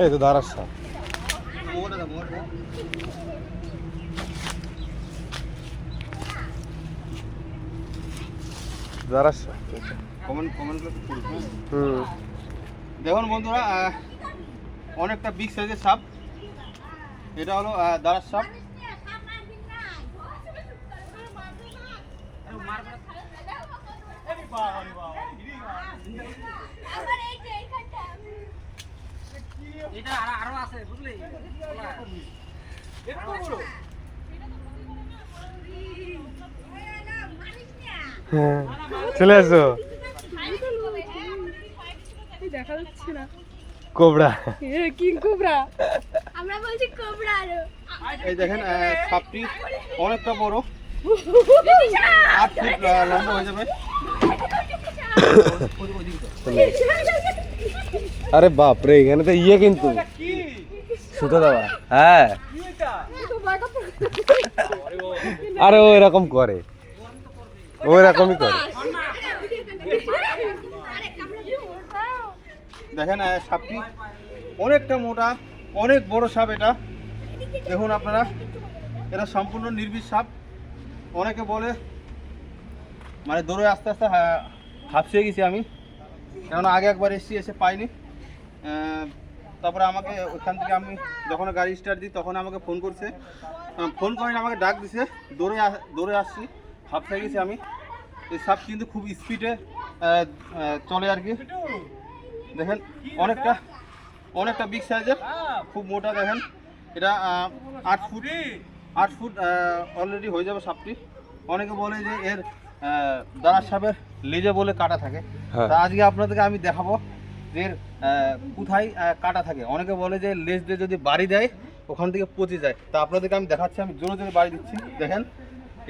এই তো দাঁড়াস সাপ। দাঁড়াস সাপ। দেখুন বন্ধুরা, অনেকটা বিগ সাইজের সাপ। এটা হলো দাঁড়ার সাপ। চলে আসো। দেখা যাচ্ছে না। কোবরা। King cobra. আমরা বলছি কোবরা। এই দেখেন সাপটি অনেকটা বড়, 8 ফিট লম্বা হয়ে যাবে। আরে বাপ রে, এখানে তো ইয়ে কিন্তু সুতো দেওয়া। হ্যাঁ, আরে ও এরকম করে, ও এরকমই করে। দেখেন সাপটি অনেকটা মোটা, অনেক বড় সাপ এটা। দেখুন আপনারা, এটা সম্পূর্ণ নির্বিষ সাপ। অনেকে বলে মানে দৌড়ে আস্তে আস্তে হাঁপসিয়ে গেছি আমি, কারণ আগে একবার এসে পাইনি। তারপরে আমাকে ওইখান থেকে আমি যখন গাড়ি স্টার্ট দিই তখন আমাকে ফোন করছে, ফোন করেন আমাকে ডাক দিছে, দৌড়ে আসছি, হাঁপসিয়ে গেছি আমি। এই সাপ কিন্তু খুব স্পিডে চলে আর কি। দেখেন অনেকটা বিগ সাইজের, খুব মোটা। দেখেন এটা 8 ফুট অলরেডি হয়ে যাবে সাপটি। অনেকে বলে যে এর দাঁড়ার সাপের লেজে বলে কাটা থাকে। তা আজকে আপনাদেরকে আমি দেখাবো যে এর কোথায় কাটা থাকে। অনেকে বলে যে লেজ দিয়ে যদি বাড়ি দেয় ওখান থেকে পচে যায়। তা আপনাদেরকে আমি দেখাচ্ছি, আমি জোরে জোরে বাড়ি দিচ্ছি। দেখেন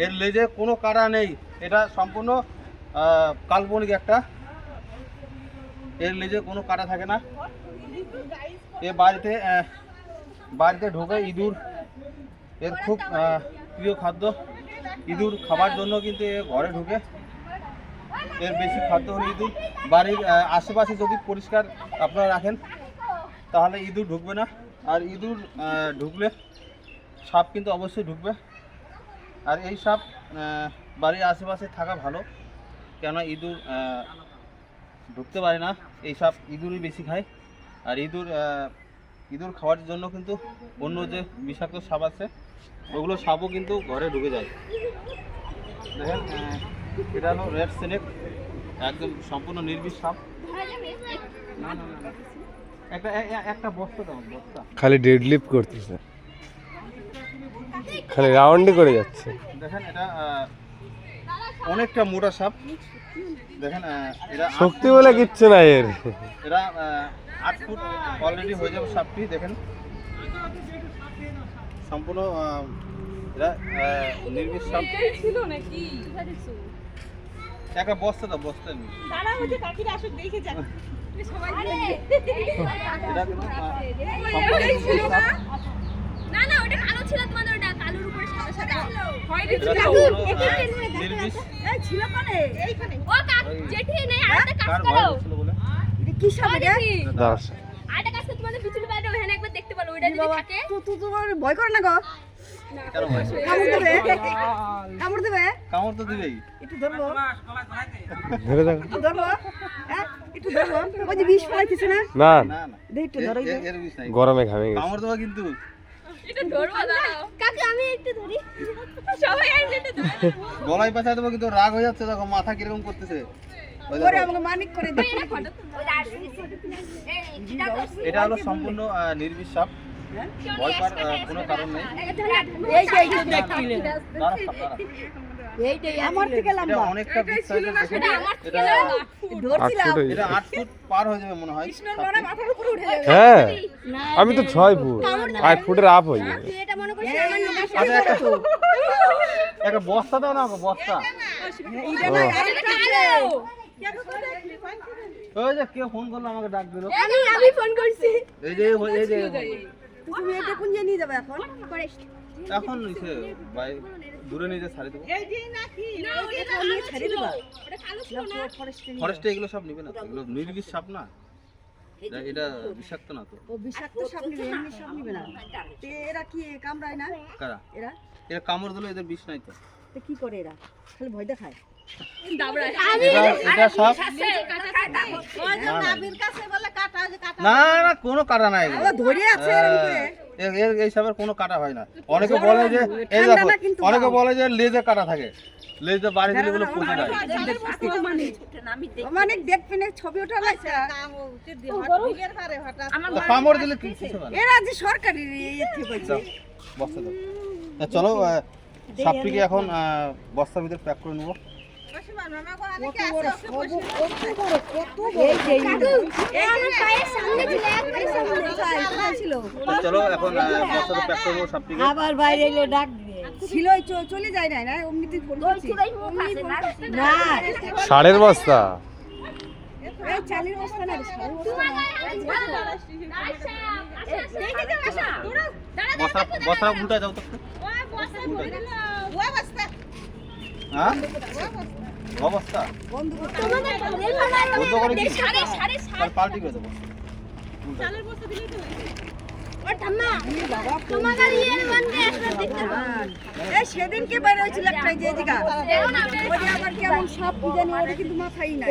এর লেজে কোনো কাটা নেই, এটা সম্পূর্ণ কাল্পনিক একটা। এর লেজে কোনো কাটা থাকে না। এ বাড়িতে ঢোকে ইঁদুর, এর খুব প্রিয় খাদ্য। ইঁদুর খাবার জন্য কিন্তু এ ঘরে ঢুকে। এর বেশি খাদ্য হলো ইঁদুর। বাড়ির আশেপাশে যদি পরিষ্কার আপনারা রাখেন তাহলে ইঁদুর ঢুকবে না। আর ইঁদুর ঢুকলে সাপ কিন্তু অবশ্যই ঢুকবে। আর এই সাপ বাড়ির আশেপাশে থাকা ভালো, কেননা ইঁদুর ঢুকতে পারে না। এই সাপ ইঁদুরই বেশি খায়। আর ইঁদুর খাওয়ার জন্য কিন্তু অন্য যে বিষাক্ত সাপ আছে ওগুলো সাপও কিন্তু ঘরে ঢুকে যায়। দেখেন এটা হলো রেড স্নেক, একদম সম্পূর্ণ নির্বিষ সাপ। একটা বস্তা দাও, বস্তা। খালি ডেড লিফট করতেছে, খালি রাউন্ডই করে যাচ্ছে। দেখেন এটা অনেকটা মোটা সাপ। দেখেন এটা শক্তি বলে কিচ্ছু না এর। এটা 8 ফুট অলরেডি হয়ে যাবে সাপটি। দেখেন সম্পূর্ণ এটা নির্বিষ সাপ। ছিল নাকি? একটা বস্তা দাও, বস্তা নি। তারা ওই যে কাকিরা আসুক দেখে যাক। সবাই এটা কিন্তু ছিল না। না না, ওটা কালো ছিল, তোমাদের ওটা কালোর উপরে সাদা সাদা হয়নি ছিল। নির্বিষ এই ছিল কোনে? এইখানে। ও কাক জেঠি নেই, আরেকটা কাজ কার করো। ভয় ছিল বলে এটা কি সাপ এটা? দাঁড়াস। আরেকটা কাজ করো, তোমাদের পিছনে বাইরে ওখানে একবার দেখতে পারো, ওইটা যদি থাকে। তোমার ভয় করে না গো? কার ভয়? কামড় দেবে? কামড় দেবে? কামড় তো দিবেই। একটু ধরবো। ধরে দেখো। একটু ধরবো। হ্যাঁ একটু ধরবো। ওই যে বিষ ফলাইতেছে না? না না না, দেই একটু ধরো। এর বিষ নাই। গরমে ঘামে গেছে। কামড় দেওয়া কিন্তু একটু ধরবো দাও। কাকা আমি একটু ধরি। সবাই একটু ধরো। গলায় পেঁচায় দেবো, কিন্তু রাগ হয়ে যাচ্ছে, দেখো মাথা কিরকম করতেছে। ওই ওরে দেখো। আমাকে মানিক করে দে। এটা হলো সম্পূর্ণ নির্বিষ সাপ, ভয় পাওয়ার কোনো কারণ নেই। এই যে দেখছিলে। দাঁড়া সাপ, দাঁড়া। এইটাই আমার থেকে এটা লম্বা। অনেকটা বিগ সাইজের। এটা আমার থেকে এটা লম্বা। ধরছিলাম। এটা 8 ফুট পার হয়ে যাবে মনে হয়। কৃষ্ণর মনে মাথার উপরে উঠে যাবে। হ্যাঁ, আমি তো 6 ফুট 8 ফুটের আপ হয়ে যাবে। এটা মনে করিস সামান্য মাছ। আচ্ছা একটা বস্তা দাও না, বস্তা। এটা না আরেকটা কালো। ওই যে কেউ ফোন করলো, আমাকে ডাক দিল। আমি ফোন করছি। এই যে তুমি এটা কোন জায়গায় নিয়ে যাবে এখন? এখন নিচে ভাই দূরে নিয়ে ছাড়ি দেবো। এই যে নাকি না ওটা নিয়ে ছেড়ে দেবা। ওটা কালো ছিল না। ফরেস্টে এগুলো সব নিবে না, এগুলো নির্বিষ সাপ না। এটা বিষাক্ত না তো? ও বিষাক্ত সাপ নিবে, এমনি সাপ নিবে না। তো এরা কি কামড়ায় না? কারা? এরা এরা কামড় দিলে এদের বিষ নাই তো? তো কি করে এরা? খালি ভয় দেখায়। এটা সাপ? ওই যে নাভির কাছে বলে কাটা, যে কাটা। না না, কোনো কাটা নাই এগুলো। ও ধরে আছে এরকম করে। এই সাপের কোনো কাটা হয় না। অনেকে বলে যে এই দেখো, অনেকে বলে যে লেজে কাটা থাকে, লেজে বাড়ি দিলে বলে পচে যায়। মানে দেখবি না ছবি ওঠা লাগছে। তো কামড় দিলে কি কিছু হয় না। এরা যে সরকারি ইয়ে থেকে পাইছে। যাও, বস্তা দাও। তা চলো, সাপটিকে এখন বস্তার ভিতরে প্যাক করে নেবো। তো চলো এখন বস্তাতে প্যাক করে নেবো সাপটিকে। আবার বাইরে এলে ডাক দিয়ে ছিল চলে যায় না না অমনিতে ফোন করছি না ষাঁড়ের বস্তা। এই চালের বস্তা না সারের বস্তা না বস্তা উল্টা যাও তো। হ্যাঁ, অবস্থা বন্ধ করতে বন্ধ করে কি তার পাল্টি করে দেবো। এই সেদিনকে বের হয়েছিল একটা যে জায়গা ওই আবার কেমন সাপ কি জানি ওটা কিন্তু মাথায় নাই